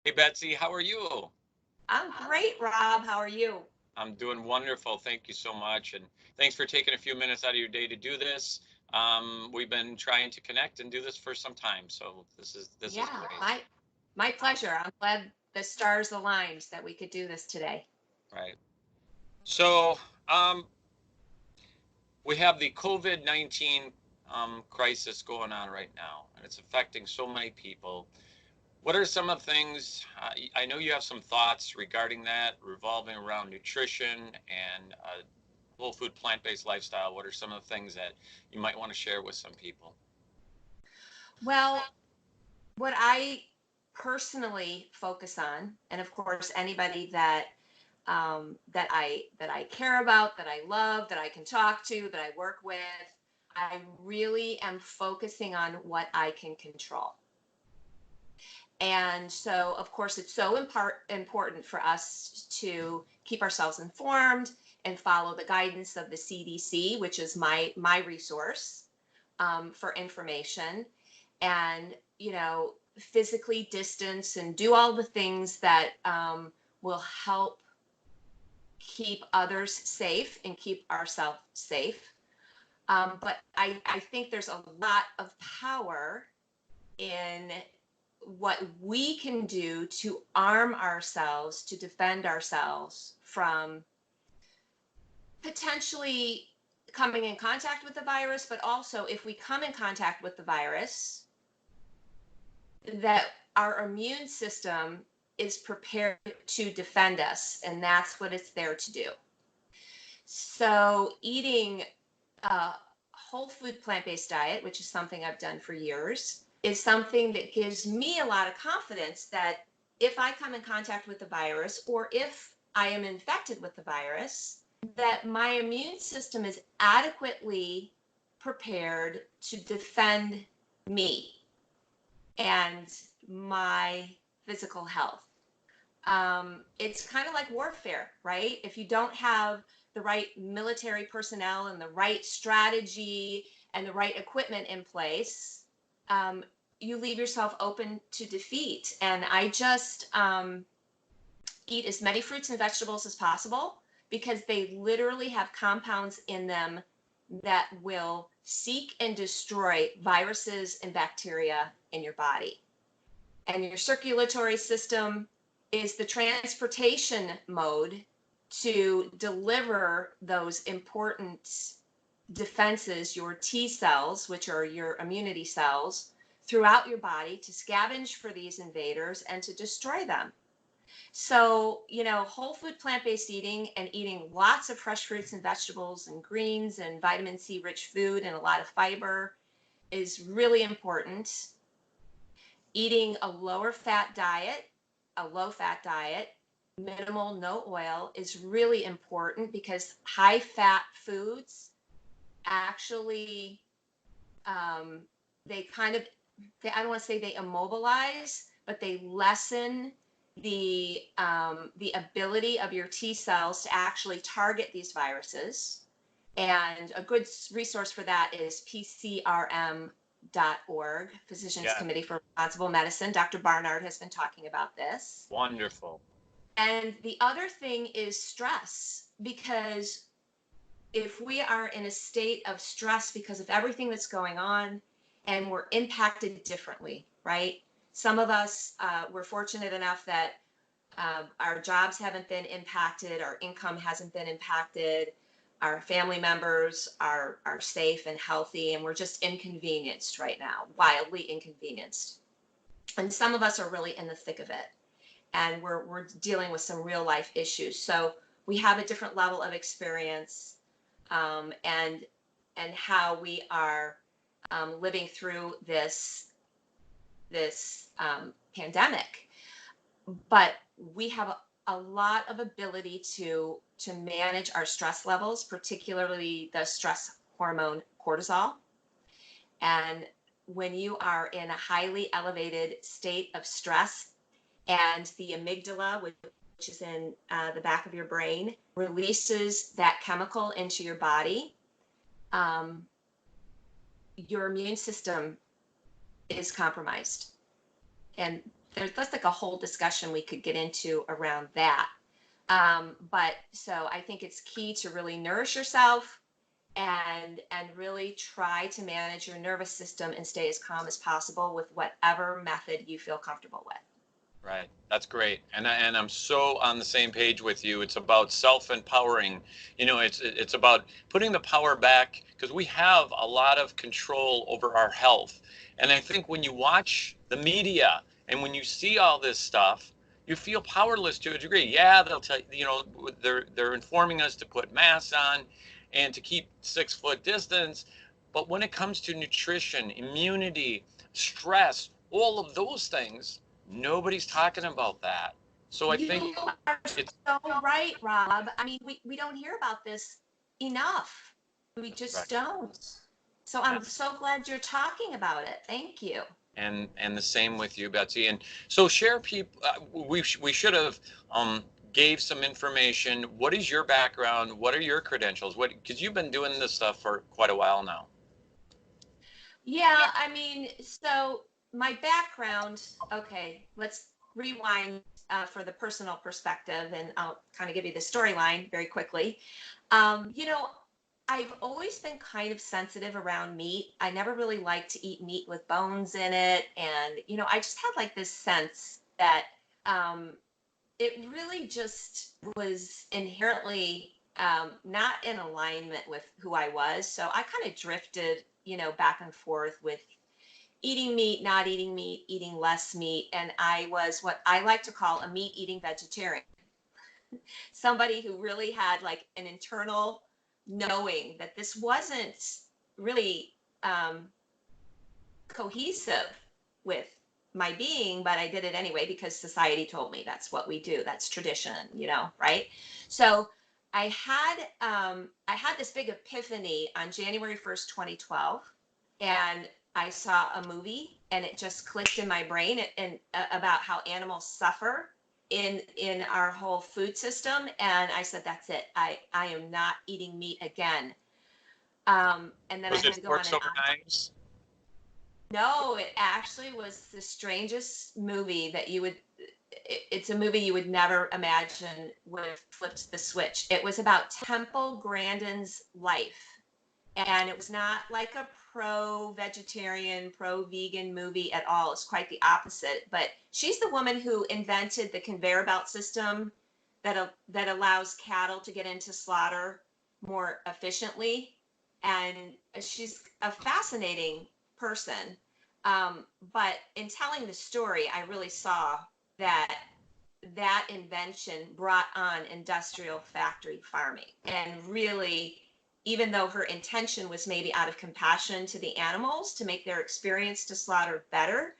Hey Betsy, how are you? I'm great, Rob. How are you? I'm doing wonderful. Thank you so much. And thanks for taking a few minutes out of your day to do this. We've been trying to connect and do this for some time. So this is Yeah, great. my pleasure. I'm glad the stars aligned that we could do this today. Right. So um, we have the COVID-19 crisis going on right now, and it's affecting so many people. What are some of the things, I know you have some thoughts regarding that, revolving around nutrition and whole food plant-based lifestyle. What are some of the things that you might want to share with some people? Well, what I personally focus on, and of course anybody that I care about, that I love, that I can talk to, that I work with, I really am focusing on what I can control. And so, of course, it's so important for us to keep ourselves informed and follow the guidance of the CDC, which is my resource for information, and physically distance and do all the things that will help keep others safe and keep ourselves safe. But I think there's a lot of power in what we can do to arm ourselves to defend ourselves from potentially coming in contact with the virus, but also if we come in contact with the virus, that our immune system is prepared to defend us, and that's what it's there to do. So, eating a whole food plant based diet, which is something I've done for years, is something that gives me a lot of confidence that if I come in contact with the virus or if I am infected with the virus, that my immune system is adequately prepared to defend me and my physical health. It's kind of like warfare, right? If you don't have the right military personnel and the right strategy and the right equipment in place, um, you leave yourself open to defeat. And I just eat as many fruits and vegetables as possible because they literally have compounds in them that will seek and destroy viruses and bacteria in your body. And your circulatory system is the transportation mode to deliver those important defenses, your T cells, which are your immunity cells, throughout your body to scavenge for these invaders and to destroy them. So, whole food plant based eating and eating lots of fresh fruits and vegetables and greens and vitamin C rich food and a lot of fiber is really important. Eating a low fat diet, minimal, no oil is really important because high fat foods actually, um, they kind of, I don't want to say they immobilize, but they lessen the ability of your T cells to actually target these viruses. And a good resource for that is PCRM.org, Physicians Yeah, Committee for Responsible Medicine. Dr. Barnard has been talking about this. wonderful. And the other thing is stress, because if we are in a state of stress because of everything that's going on and we're impacted differently, right? Some of us were fortunate enough that our jobs haven't been impacted, our income hasn't been impacted, our family members are safe and healthy, and we're just inconvenienced right now, wildly inconvenienced. And some of us are really in the thick of it, and we're dealing with some real life issues. So we have a different level of experience, and how we are living through this pandemic. But we have a lot of ability to manage our stress levels, particularly the stress hormone cortisol. And when you are in a highly elevated state of stress, and the amygdala, which is in the back of your brain, releases that chemical into your body, um, your immune system is compromised. And that's like a whole discussion we could get into around that. But so I think it's key to really nourish yourself and really try to manage your nervous system and stay as calm as possible with whatever method you feel comfortable with. Right. That's great. And I'm so on the same page with you. It's about self-empowering. It's about putting the power back because we have a lot of control over our health. And I think when you watch the media and when you see all this stuff, you feel powerless to a degree. Yeah, they'll tell they're informing us to put masks on and to keep 6 foot distance. But when it comes to nutrition, immunity, stress, all of those things, nobody's talking about that. So I think You are it's so right, Rob. I mean, we don't hear about this enough. We just right. don't. So Yeah. I'm so glad you're talking about it. Thank you. And the same with you, Betsy. And so share people. We should have gave some information. What is your background? What are your credentials? What because you've been doing this stuff for quite a while now. Yeah, I mean, so my background, okay, let's rewind for the personal perspective, and I'll kind of give you the storyline very quickly. You know, I've always been kind of sensitive around meat. I never really liked to eat meat with bones in it. And, I just had like this sense that um, it really just was inherently not in alignment with who I was. So I kind of drifted, back and forth with eating meat, not eating meat, eating less meat. And I was what I like to call a meat eating vegetarian, somebody who really had like an internal knowing that this wasn't really cohesive with my being, but I did it anyway because society told me that's what we do. That's tradition, right? So I had this big epiphany on January 1st, 2012, and I saw a movie and it just clicked in my brain and about how animals suffer in our whole food system, and I said that's it. I am not eating meat again. And then I Was had it to go on Forks an Over Knives? no, it actually was the strangest movie that it's a movie you would never imagine would have flipped the switch. It was about Temple Grandin's life. And it was not like a pro vegetarian, pro vegan movie at all. It's quite the opposite. But she's the woman who invented the conveyor belt system that allows cattle to get into slaughter more efficiently. And she's a fascinating person. But in telling the story, I really saw that that invention brought on industrial factory farming, and really, even though her intention was maybe out of compassion to the animals to make their experience to slaughter better,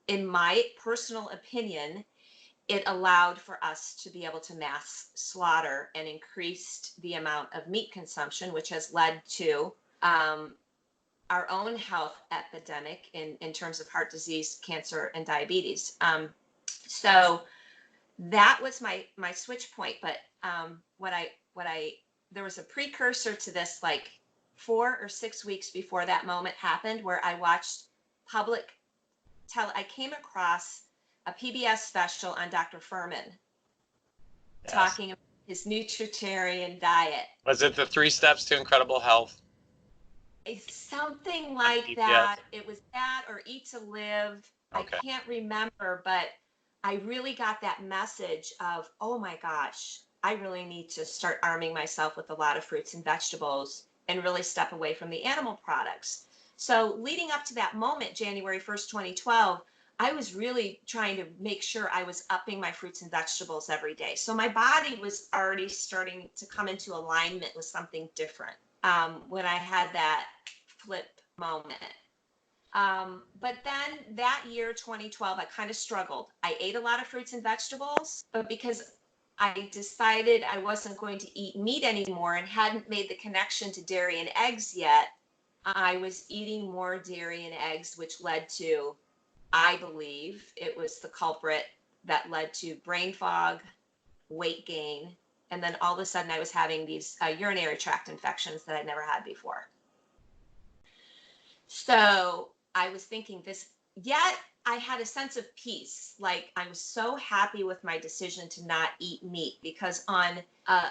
in my personal opinion, it allowed for us to be able to mass slaughter and increased the amount of meat consumption, which has led to our own health epidemic in terms of heart disease, cancer, and diabetes. So that was my switch point. But what I there was a precursor to this, like 4 or 6 weeks before that moment happened, where I watched public I came across a PBS special on Dr. Furman Yes. talking about his nutritarian diet. Was it the 3 steps to incredible health It's something on like PBS? that. It was that or Eat to Live. I Okay. can't remember, but I really got that message of, oh my gosh, I really need to start arming myself with a lot of fruits and vegetables and really step away from the animal products. So, leading up to that moment, January 1st, 2012, I was really trying to make sure I was upping my fruits and vegetables every day. So, my body was already starting to come into alignment with something different when I had that flip moment. But then that year, 2012, I kind of struggled. I ate a lot of fruits and vegetables, but because I decided I wasn't going to eat meat anymore and hadn't made the connection to dairy and eggs yet, I was eating more dairy and eggs, which led to, I believe, it was the culprit that led to brain fog, weight gain, and then all of a sudden I was having these urinary tract infections that I'd never had before. So I was thinking this, yet I had a sense of peace. Like I was so happy with my decision to not eat meat because on a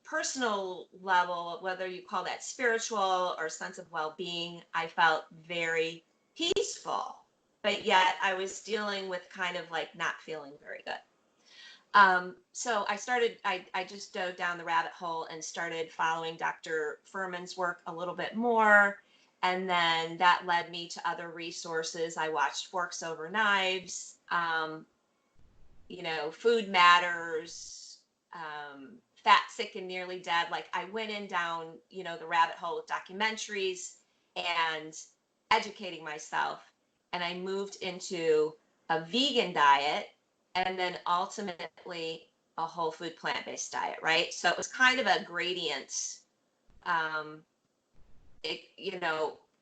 personal level, whether you call that spiritual or sense of well-being, I felt very peaceful. But yet I was dealing with kind of like not feeling very good. So I just dove down the rabbit hole and started following Dr. Furman's work a little bit more. And then that led me to other resources. I watched Forks Over Knives, Food Matters, Fat, Sick, and Nearly Dead. Like I went in down, the rabbit hole with documentaries and educating myself. And I moved into a vegan diet and then ultimately a whole food plant-based diet, right? So it was kind of a gradient, um, it,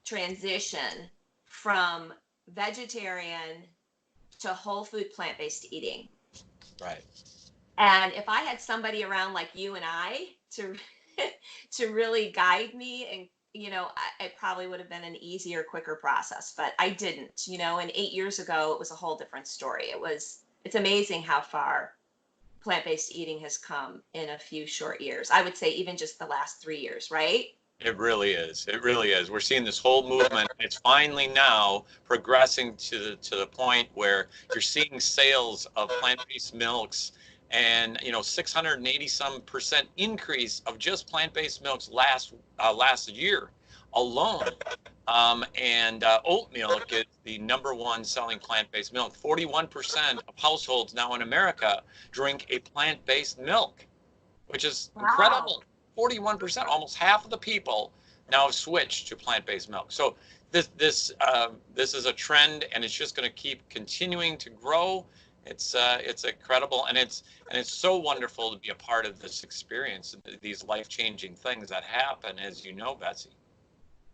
transition from vegetarian to whole food plant-based eating. Right. And if I had somebody around like you and I to to really guide me, and it probably would have been an easier, quicker process, but I didn't, and 8 years ago it was a whole different story. It's amazing how far plant-based eating has come in a few short years. I would say even just the last 3 years, right? It really is. It really is. We're seeing this whole movement. It's finally now progressing to the point where you're seeing sales of plant-based milks and 680 some percent increase of just plant-based milks last year alone. And oat milk is the number one selling plant-based milk. 41% of households now in America drink a plant-based milk, which is Wow. incredible. 41%, almost half of the people now have switched to plant-based milk. So this is a trend, and it's just going to keep continuing to grow. It's incredible, and it's so wonderful to be a part of this experience, these life-changing things that happen, as you know, Betsy.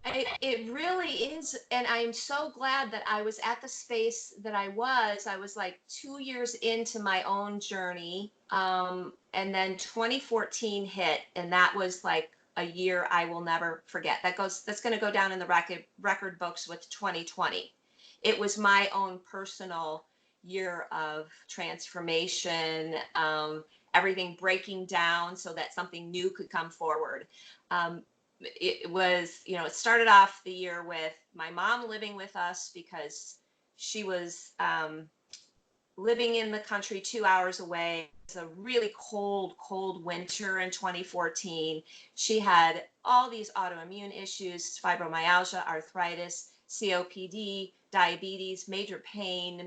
It really is. And I'm so glad that I was at the space that I was. I was like 2 years into my own journey. And then 2014 hit, and that was like a year I will never forget. That's going to go down in the record books with 2020. It was my own personal year of transformation, everything breaking down so that something new could come forward. It was, it started off the year with my mom living with us because she was living in the country 2 hours away. It's a really cold, cold winter in 2014. She had all these autoimmune issues, fibromyalgia, arthritis, COPD, diabetes, major pain,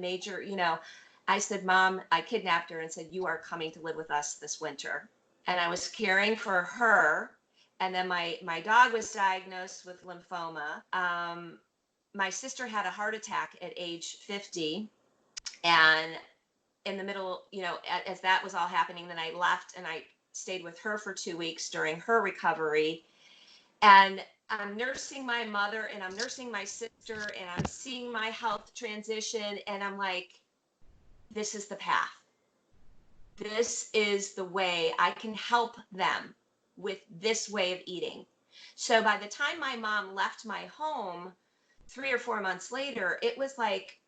I said, Mom, I kidnapped her and said, you are coming to live with us this winter. And I was caring for her. And then my dog was diagnosed with lymphoma. My sister had a heart attack at age 50. And in the middle, as that was all happening, then I left and I stayed with her for 2 weeks during her recovery. And I'm nursing my mother and I'm nursing my sister and I'm seeing my health transition. And I'm like, this is the path. This is the way I can help them with this way of eating. So by the time my mom left my home 3 or 4 months later, it was like,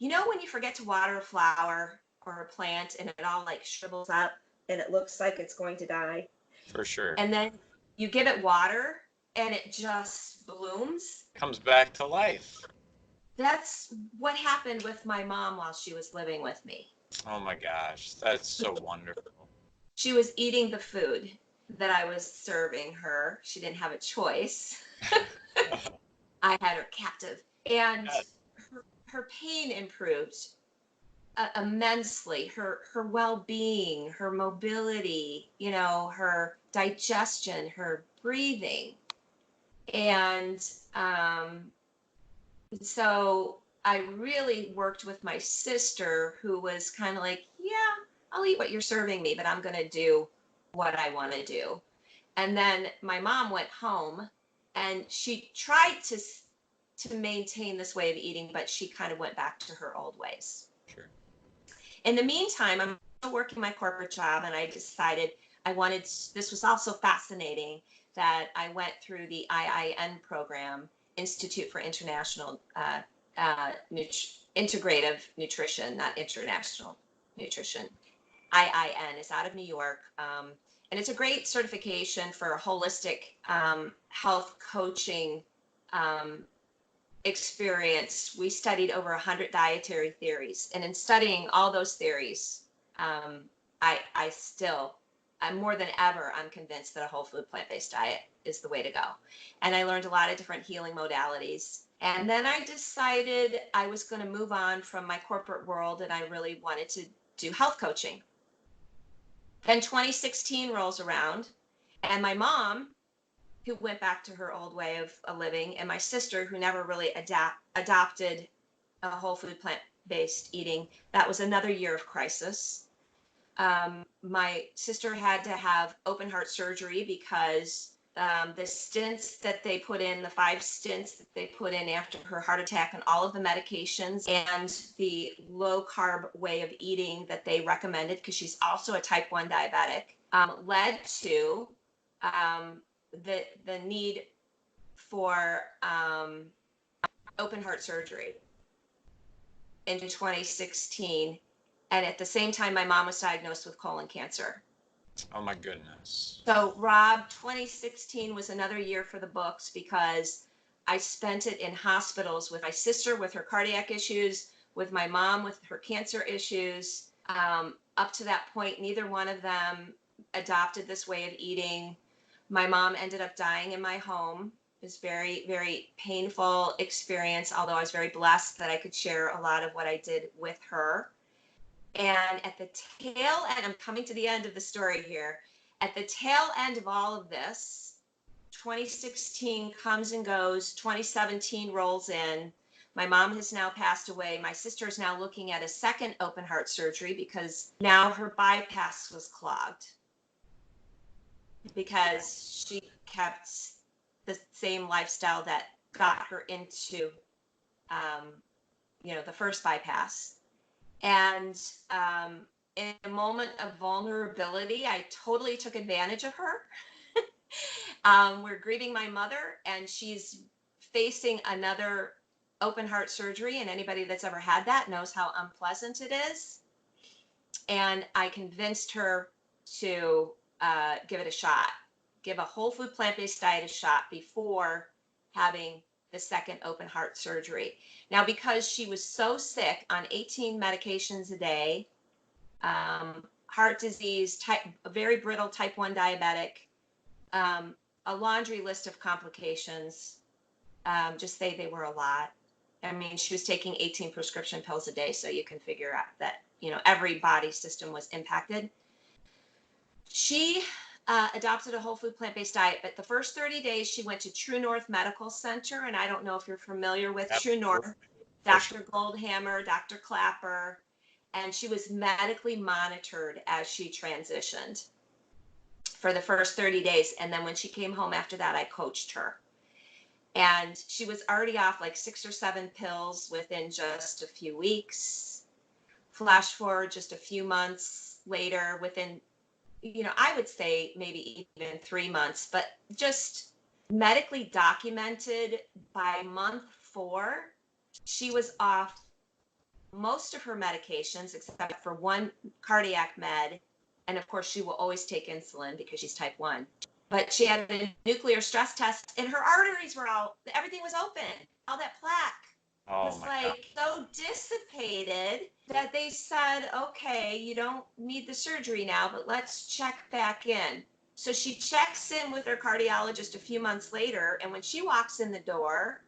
when you forget to water a flower or a plant and it all like shrivels up and it looks like it's going to die. For sure. And then you give it water and it just blooms. Comes back to life. That's what happened with my mom while she was living with me. Oh my gosh, that's so wonderful. She was eating the food that I was serving her. She didn't have a choice. I had her captive. And her pain improved immensely. Her well-being, her mobility, her digestion, her breathing. And so I really worked with my sister, who was kind of like, yeah, I'll eat what you're serving me, but I'm going to do what I want to do. And then my mom went home and she tried to maintain this way of eating, but she kind of went back to her old ways. Sure. In the meantime, I'm still working my corporate job, and I decided this was also fascinating, that I went through the IIN program, Institute for International integrative nutrition, not international nutrition. IIN is out of New York. And it's a great certification for holistic health coaching experience. We studied over 100 dietary theories. And in studying all those theories, I still, I'm more than ever, I'm convinced that a whole food plant-based diet is the way to go. And I learned a lot of different healing modalities. And then I decided I was going to move on from my corporate world and I really wanted to do health coaching. Then 2016 rolls around and my mom, who went back to her old way of living, and my sister, who never really adopted a whole food plant-based eating, that was another year of crisis. My sister had to have open heart surgery because the stents that they put in, the 5 stents that they put in after her heart attack, and all of the medications and the low carb way of eating that they recommended, because she's also a type 1 diabetic, led to the need for open heart surgery in 2016. And at the same time, my mom was diagnosed with colon cancer. Oh my goodness. So Rob, 2016 was another year for the books because I spent it in hospitals with my sister with her cardiac issues, with my mom with her cancer issues. Up to that point, neither one of them adopted this way of eating. My mom ended up dying in my home. It was very, very painful experience, although I was very blessed that I could share a lot of what I did with her. And at the tail end, I'm coming to the end of the story here. At the tail end of all of this, 2016 comes and goes, 2017 rolls in. My mom has now passed away. My sister is now looking at a second open heart surgery because now her bypass was clogged because she kept the same lifestyle that got her into, the first bypass. And in a moment of vulnerability, I totally took advantage of her. We're grieving my mother, and she's facing another open heart surgery. And anybody that's ever had that knows how unpleasant it is. And I convinced her to give it a shot, give a whole food plant-based diet a shot before having the second open heart surgery. Now, because she was so sick on 18 medications a day, heart disease, a very brittle type 1 diabetic, a laundry list of complications, just say they were a lot. I mean, she was taking 18 prescription pills a day, so you can figure out that, every body system was impacted. She adopted a whole food plant-based diet, but the first 30 days she went to True North Medical Center, and I don't know if you're familiar with True North, Dr. Goldhammer, Dr. Clapper, and she was medically monitored as she transitioned for the first 30 days. And then when she came home after that, I coached her. And she was already off like 6 or 7 pills within just a few weeks. Flash forward just a few months later, within, I would say maybe even 3 months, but just medically documented by month 4, she was off most of her medications except for one cardiac med. And of course, she will always take insulin because she's type 1. But she had a nuclear stress test and her arteries were everything was open. All that plaque was so dissipated that they said, okay, you don't need the surgery now, but let's check back in. So she checks in with her cardiologist a few months later. And when she walks in the door,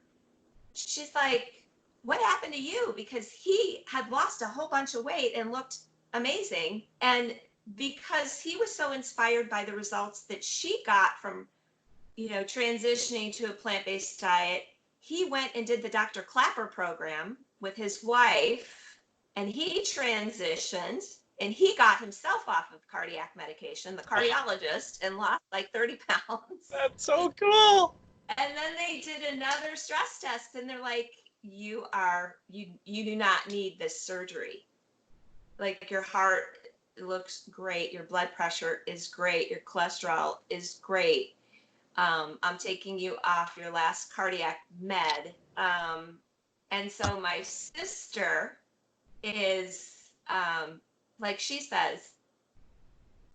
she's like, what happened to you? Because he had lost a whole bunch of weight and looked amazing. And because he was so inspired by the results that she got from, transitioning to a plant-based diet, he went and did the Dr. Clapper program with his wife, and he transitioned and he got himself off of cardiac medication, the cardiologist, and lost like 30 pounds. That's so cool. And then they did another stress test and they're like, you do not need this surgery. Like, your heart looks great. Your blood pressure is great. Your cholesterol is great. I'm taking you off your last cardiac med. And so my sister is, like she says,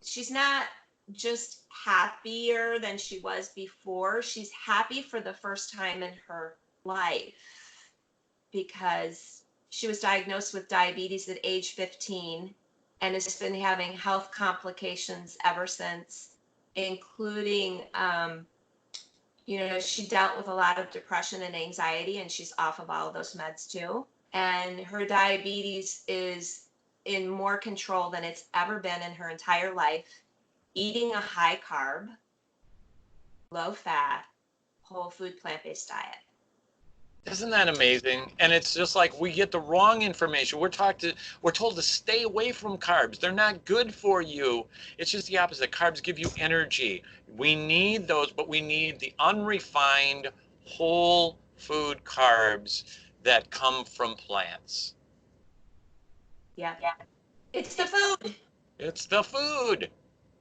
she's not just happier than she was before. She's happy for the first time in her life because she was diagnosed with diabetes at age 15 and has been having health complications ever since, including, she dealt with a lot of depression and anxiety, and she's off of all of those meds too. And her diabetes is in more control than it's ever been in her entire life, eating a high carb, low fat, whole food, plant based diet. Isn't that amazing? And it's just like we get the wrong information. We're told to stay away from carbs. They're not good for you. It's just the opposite. Carbs give you energy. We need those, but we need the unrefined whole food carbs that come from plants. Yeah. It's the food. It's the food.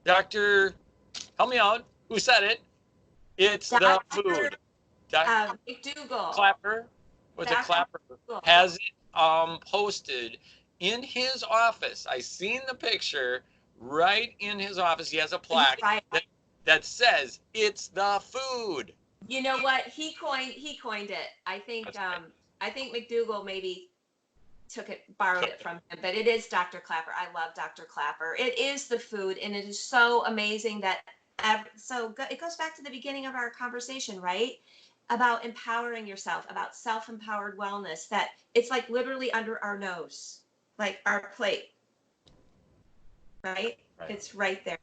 Doctor, help me out. Who said it? It's the Dr. food. Doc, McDougall. Clapper, was it Dr. Clapper, has it posted in his office. I seen the picture right in his office. He has a plaque Right. that says it's the food. You know what? He coined it. I think McDougall maybe borrowed it from him, but it is Dr. Clapper. I love Dr. Clapper. It is the food, and it is so amazing that it goes back to the beginning of our conversation, right? About empowering yourself, about self-empowered wellness, that it's like literally under our nose, like our plate, right? It's right there.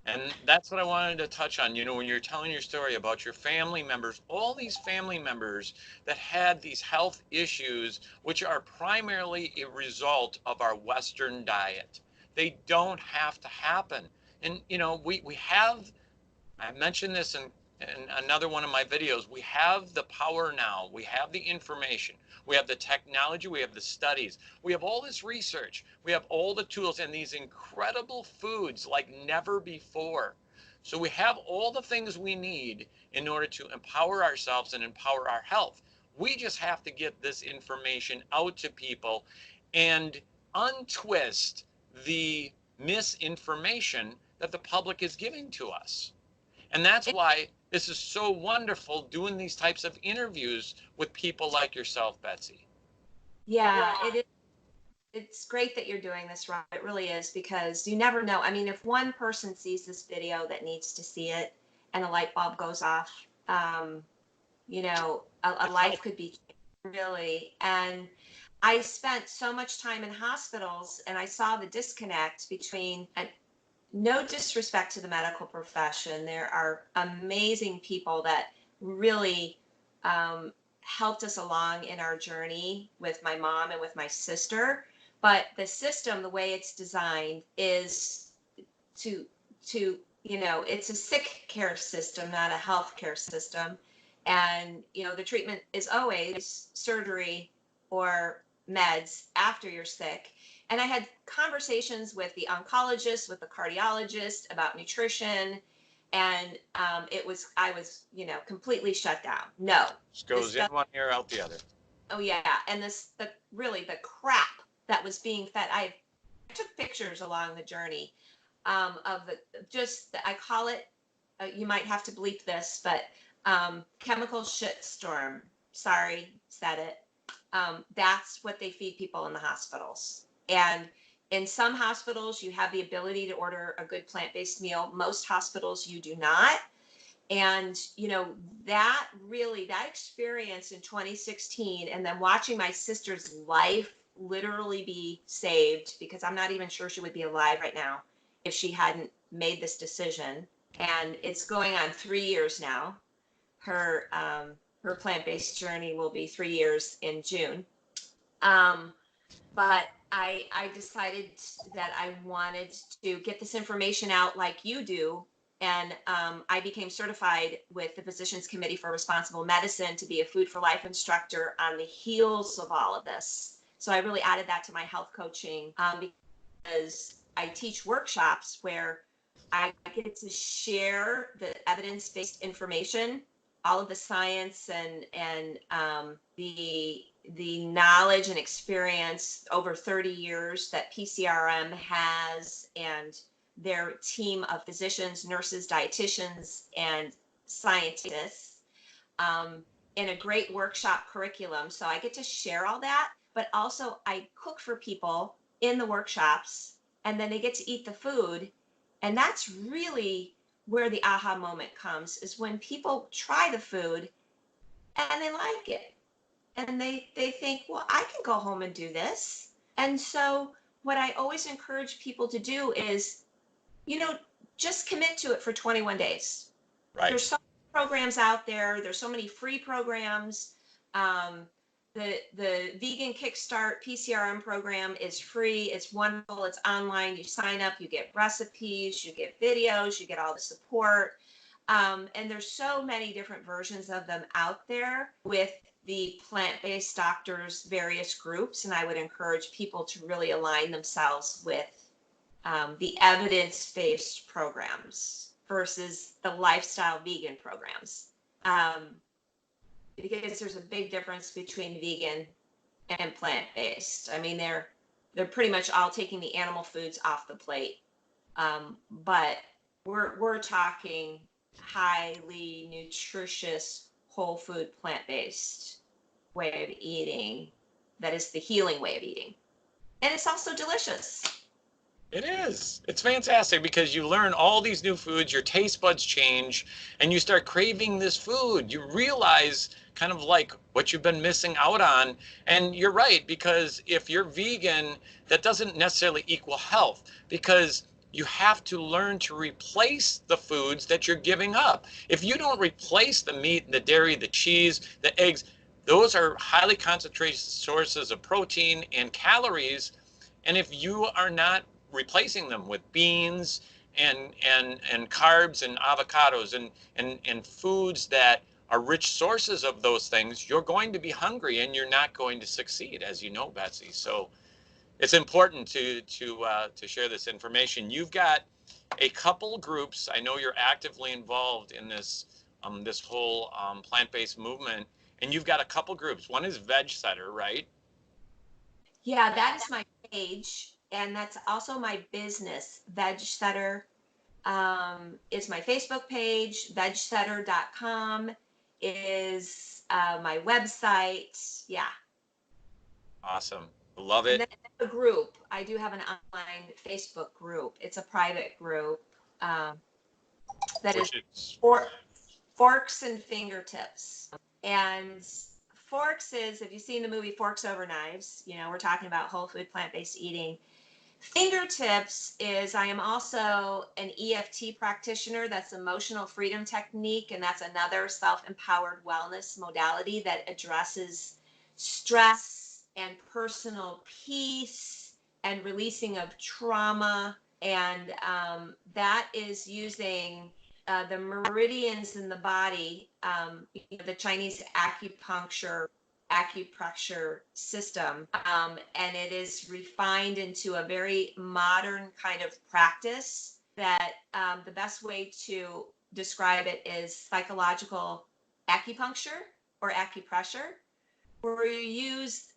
And that's what I wanted to touch on. When you're telling your story about your family members, all these family members that had these health issues, which are primarily a result of our Western diet. They don't have to happen. And, we have, I mentioned this in another one of my videos, we have the power now. We have the information. We have the technology. We have the studies. We have all this research. We have all the tools and these incredible foods like never before. So we have all the things we need in order to empower ourselves and empower our health. We just have to get this information out to people and untwist the misinformation that the public is giving to us. And that's why this is so wonderful doing these types of interviews with people like yourself, Betsy. Yeah, it is. It's great that you're doing this, Rob. It really is, because you never know. I mean, if one person sees this video that needs to see it and a light bulb goes off, a life could be really. And I spent so much time in hospitals, and I saw the disconnect between, and no disrespect to the medical profession, there are amazing people that really helped us along in our journey with my mom and with my sister. But the system, the way it's designed, is to it's a sick care system, not a health care system. And the treatment is always surgery or meds after you're sick. And I had conversations with the oncologist, with the cardiologist about nutrition, and I was completely shut down. No, Just goes in one ear, out the other. oh yeah, and the crap that was being fed. I took pictures along the journey of I call it. You might have to bleep this, but chemical shitstorm. Sorry, said it. That's what they feed people in the hospitals. And in some hospitals, you have the ability to order a good plant-based meal. Most hospitals, you do not. And, that experience in 2016, and then watching my sister's life literally be saved, because I'm not even sure she would be alive right now if she hadn't made this decision. And it's going on 3 years now. Her plant-based journey will be 3 years in June. But I decided that I wanted to get this information out like you do. And I became certified with the Physicians Committee for Responsible Medicine to be a Food for Life instructor on the heels of all of this. So I really added that to my health coaching, because I teach workshops where I get to share the evidence-based information all of the science and the knowledge and experience over 30 years that PCRM has, and their team of physicians, nurses, dietitians, and scientists, um, in a great workshop curriculum. So I get to share all that, but also I cook for people in the workshops, and then they get to eat the food. And that's really where the aha moment comes, is when people try the food and they like it. And they think, well, I can go home and do this. And so what I always encourage people to do is, you know, just commit to it for 21 days. Right. There's so many programs out there. There's so many free programs. Um, the vegan kickstart PCRM program is free. It's wonderful. It's online. You sign up, you get recipes, you get videos, you get all the support. And there's so many different versions of them out there with the plant-based doctors, various groups. And I would encourage people to really align themselves with the evidence-based programs versus the lifestyle vegan programs. Because there's a big difference between vegan and plant-based. I mean, they're pretty much all taking the animal foods off the plate. But we're talking highly nutritious, whole food, plant-based way of eating that is the healing way of eating. And it's also delicious. It is. It's fantastic because you learn all these new foods, your taste buds change, and you start craving this food. You realize kind of like what you've been missing out on. And you're right, because if you're vegan, that doesn't necessarily equal health, because you have to learn to replace the foods that you're giving up. If you don't replace the meat, the dairy, the cheese, the eggs, those are highly concentrated sources of protein and calories. And if you are not replacing them with beans and carbs and avocados and foods that are rich sources of those things, you're going to be hungry and you're not going to succeed, as you know, Betsy. So it's important to share this information. You've got a couple groups. I know you're actively involved in this whole plant-based movement, and you've got a couple groups. One is Veg Setter, right? Yeah, that is my page, and that's also my business. Veg Setter is my Facebook page. Vegsetter.com is my website. Yeah. Awesome. Love And it. then a group. I do have an online Facebook group. It's a private group um, that is Which is Forks and Fingertips. And Forks is, have you seen the movie Forks Over Knives? You know, we're talking about whole food, plant-based eating. Fingertips is, I am also an EFT practitioner. That's emotional freedom technique. And that's another self-empowered wellness modality that addresses stress and personal peace and releasing of trauma. And that is using the meridians in the body, the Chinese acupressure system, and it is refined into a very modern kind of practice that the best way to describe it is psychological acupuncture or acupressure, where you use,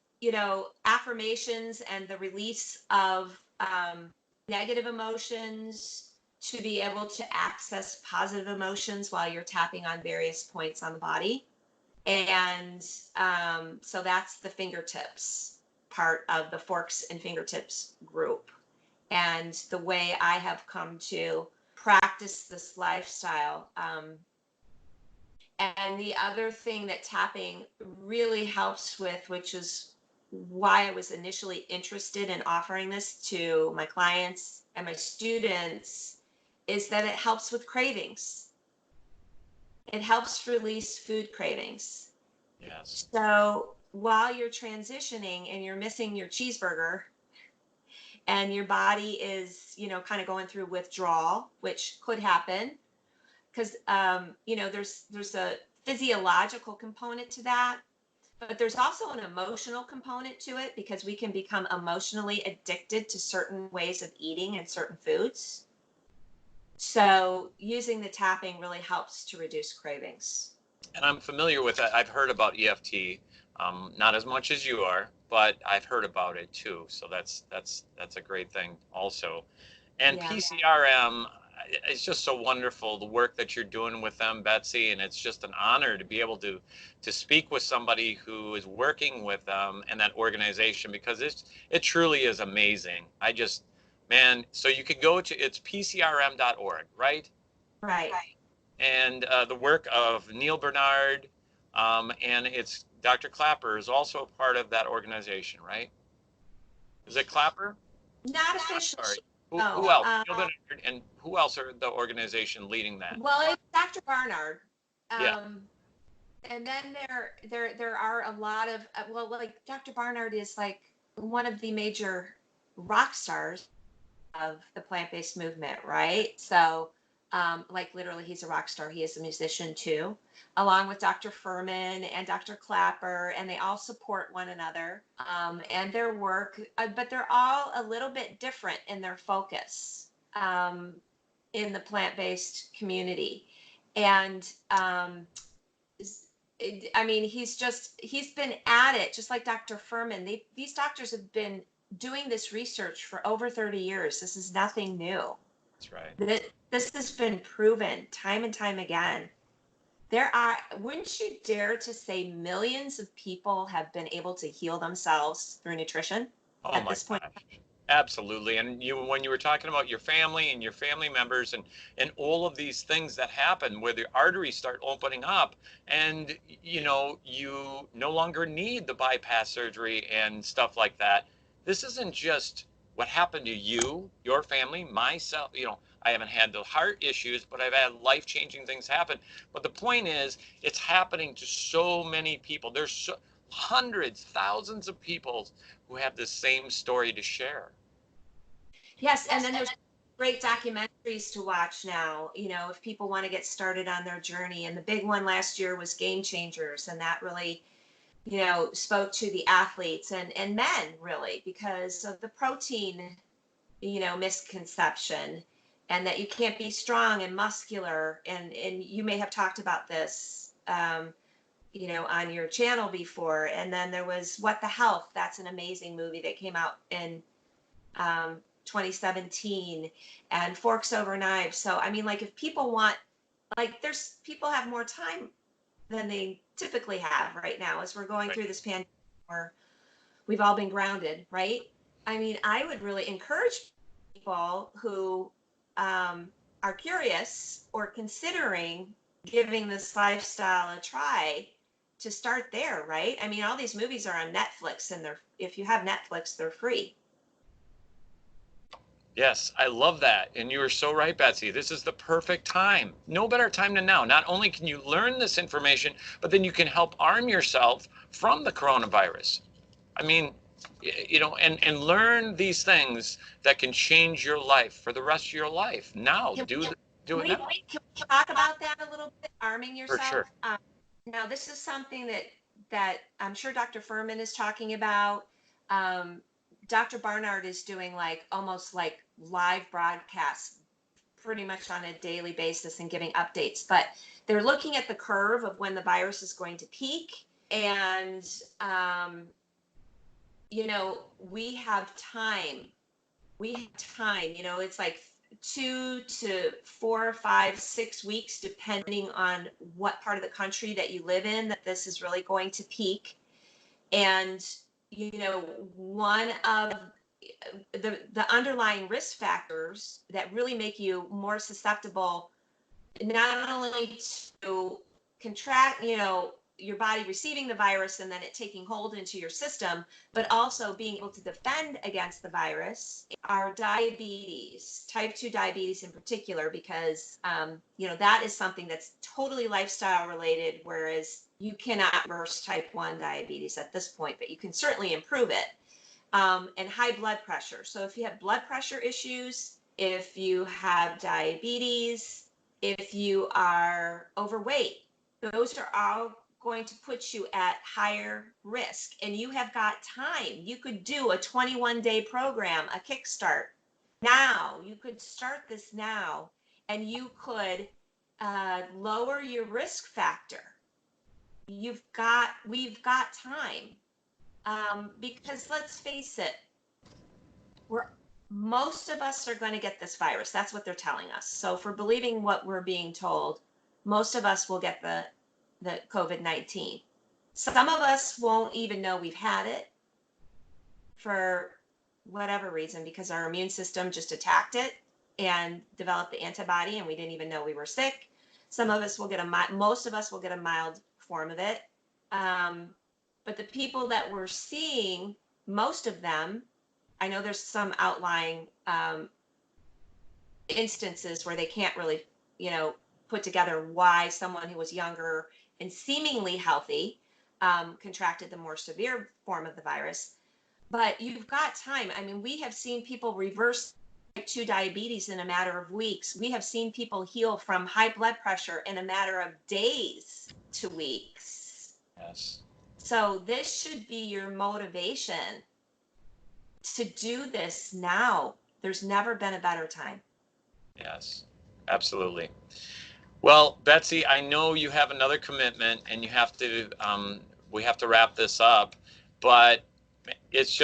affirmations and the release of negative emotions to be able to access positive emotions while you're tapping on various points on the body. And so that's the fingertips part of the Forks and Fingertips group. And the way I have come to practice this lifestyle. And the other thing that tapping really helps with, which is why I was initially interested in offering this to my clients and my students, is that it helps with cravings. It helps release food cravings. yes. So while you're transitioning and you're missing your cheeseburger and your body is, kind of going through withdrawal, which could happen because, there's a physiological component to that, but there's also an emotional component to it because we can become emotionally addicted to certain ways of eating and certain foods. So using the tapping really helps to reduce cravings. And I'm familiar with it. I've heard about EFT, not as much as you are, but I've heard about it too. So that's a great thing also. And Yeah. PCRM, it's just so wonderful the work that you're doing with them, Betsy, and it's just an honor to be able to speak with somebody who is working with them and that organization, because it truly is amazing. I just, man, so you could go to, it's pcrm.org, right? Right. And the work of Neil Bernard, and it's Dr. Clapper is also a part of that organization, right? Is it Clapper? Not officially. Sorry. Who No. else? Neil Bernard, and who else are the organization leading that? Well, it's Dr. Barnard. Yeah, Um, and then there are a lot of well, like Dr. Barnard is like one of the major rock stars of the plant-based movement, right? So, like literally, he's a rock star. He is a musician too, along with Dr. Furman and Dr. Clapper, and they all support one another and their work, but they're all a little bit different in their focus in the plant-based community. And I mean, he's been at it just like Dr. Furman. These doctors have been doing this research for over 30 years. This is nothing new. that's right. This has been proven time and time again. There are, wouldn't you dare to say millions of people have been able to heal themselves through nutrition Oh at my this point? gosh. Absolutely. And you, when you were talking about your family and your family members and all of these things that happen where the arteries start opening up, and you no longer need the bypass surgery and stuff like that. This isn't just what happened to you, your family, myself. I haven't had the heart issues, but I've had life-changing things happen. But the point is, it's happening to so many people. There's hundreds, thousands of people who have the same story to share. Yes, and then there's great documentaries to watch now, if people want to get started on their journey. And the big one last year was Game Changers, and that really, spoke to the athletes and men really because of the protein, misconception, and that you can't be strong and muscular. And you may have talked about this, on your channel before. And then there was What the Health. That's an amazing movie that came out in 2017, and Forks Over Knives. So, I mean, like, if people want, like, there's people have more time than they typically have right now as we're going Right. through this pandemic where we've all been grounded, right? I mean, I would really encourage people who are curious or considering giving this lifestyle a try to start there, right? I mean, all these movies are on Netflix, and if you have Netflix, they're free. Yes, I love that. And you are so right, Betsy. This is the perfect time. No better time than now. Not only can you learn this information, but then you can help arm yourself from the coronavirus. I mean, and learn these things that can change your life for the rest of your life. Now, Can do it we, now. can we talk about that a little bit, arming For yourself? sure. Now, this is something that I'm sure Dr. Furman is talking about. Um, Dr. Barnard is doing like almost like live broadcasts pretty much on a daily basis and giving updates. But they're looking at the curve of when the virus is going to peak. And, we have time. We have time, it's like 2 to 4, 5, 6 weeks, depending on what part of the country that you live in, that this is really going to peak. And, one of the underlying risk factors that really make you more susceptible not only to contract, your body receiving the virus and then it taking hold into your system, but also being able to defend against the virus are diabetes, type 2 diabetes in particular, because, that is something that's totally lifestyle related, whereas you cannot reverse type 1 diabetes at this point, but you can certainly improve it. And high blood pressure. So if you have blood pressure issues, if you have diabetes, if you are overweight, those are all going to put you at higher risk. And you have got time. You could do a 21-day program, a kickstart. Now, you could start this now, and you could lower your risk factor. we've got time. Because let's face it, we're most of us are going to get this virus. That's what they're telling us. So if we're believing what we're being told, most of us will get the COVID-19. Some of us won't even know we've had it for whatever reason because our immune system just attacked it and developed the antibody and we didn't even know we were sick. Some of us will get most of us will get a mild form of it. But the people that we're seeing, most of them, I know there's some outlying instances where they can't really, put together why someone who was younger and seemingly healthy contracted the more severe form of the virus. But you've got time. I mean, we have seen people reverse type 2 diabetes in a matter of weeks. We have seen people heal from high blood pressure in a matter of days to weeks. Yes. So this should be your motivation to do this now. There's never been a better time. Yes, absolutely. Well, Betsy, I know you have another commitment and you have to, we have to wrap this up, but it's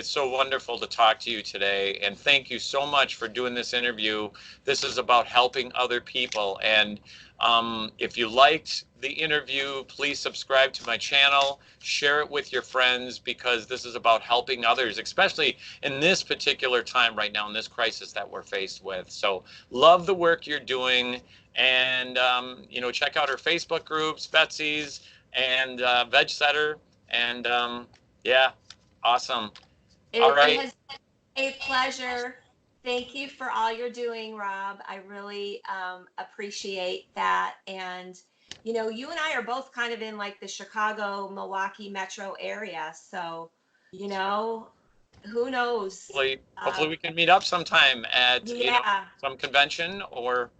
so wonderful to talk to you today. And thank you so much for doing this interview. This is about helping other people. And if you liked the interview, please subscribe to my channel, share it with your friends, because this is about helping others, especially in this particular time right now, in this crisis that we're faced with. So love the work you're doing. And, check out her Facebook groups, Betsy's and Veg Setter. And yeah, awesome. All It right. has been a pleasure. Thank you for all you're doing, Rob. I really appreciate that. And, you and I are both kind of in like the Chicago, Milwaukee metro area. So, who knows? Hopefully we can meet up sometime at, Yeah. some convention or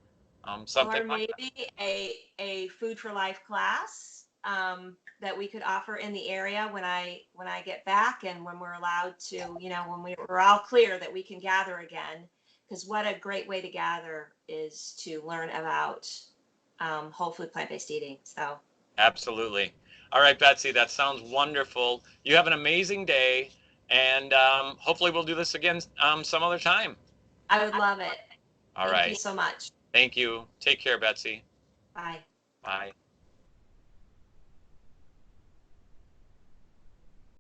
something Or like that. maybe a food for life class that we could offer in the area when I get back and when we're allowed to, when we're all clear that we can gather again. Because what a great way to gather is to learn about whole food plant-based eating. So Absolutely. All right, Betsy, that sounds wonderful. You have an amazing day, and hopefully we'll do this again some other time. I would love it. All Thank you right. so much. Thank you. Take care, Betsy. Bye. Bye.